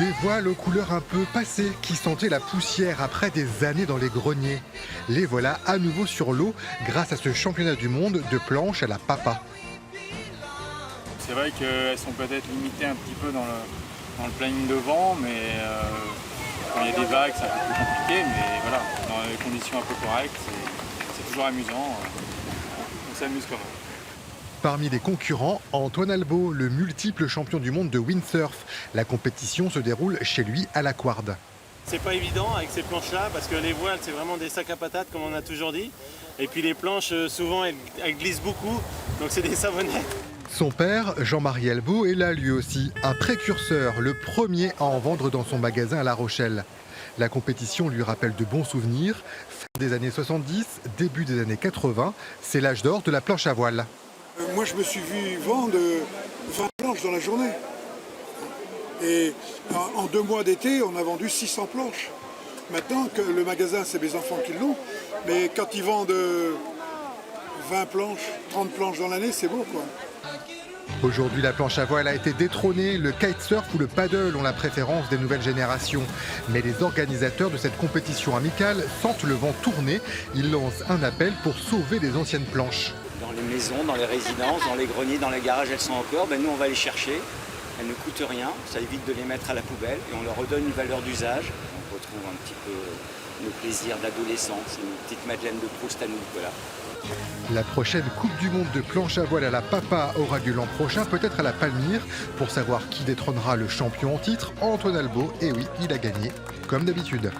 Des voiles aux couleurs un peu passées qui sentaient la poussière après des années dans les greniers. Les voilà à nouveau sur l'eau grâce à ce championnat du monde de planche à la papa. C'est vrai qu'elles sont peut-être limitées un petit peu dans le planning de vent, mais quand il y a des vagues, c'est un peu plus compliqué, mais voilà, dans des conditions un peu correctes, c'est toujours amusant. On s'amuse quand même. Parmi les concurrents, Antoine Albo, le multiple champion du monde de windsurf. La compétition se déroule chez lui à la Couarde. C'est pas évident avec ces planches-là parce que les voiles, c'est vraiment des sacs à patates comme on a toujours dit. Et puis les planches, souvent, elles glissent beaucoup, donc c'est des savonnettes. Son père, Jean-Marie Albo, est là lui aussi, un précurseur, le premier à en vendre dans son magasin à La Rochelle. La compétition lui rappelle de bons souvenirs. Fin des années 70, début des années 80, c'est l'âge d'or de la planche à voile. Moi, je me suis vu vendre 20 planches dans la journée. Et en 2 mois d'été, on a vendu 600 planches. Maintenant, que le magasin, c'est mes enfants qui l'ont. Mais quand ils vendent 20 planches, 30 planches dans l'année, c'est beau, quoi. Aujourd'hui, la planche à voile a été détrônée. Le kitesurf ou le paddle ont la préférence des nouvelles générations. Mais les organisateurs de cette compétition amicale sentent le vent tourner. Ils lancent un appel pour sauver les anciennes planches. Dans les maisons, dans les résidences, dans les greniers, dans les garages, elles sont encore. Nous, on va les chercher. Elles ne coûtent rien. Ça évite de les mettre à la poubelle et on leur redonne une valeur d'usage. On retrouve un petit peu nos plaisirs d'adolescence, une petite Madeleine de Proust à nous. Voilà. La prochaine Coupe du Monde de planche à voile à la papa aura lieu l'an prochain, peut-être à la Palmyre. Pour savoir qui détrônera le champion en titre, Antoine Albo. Et oui, il a gagné, comme d'habitude.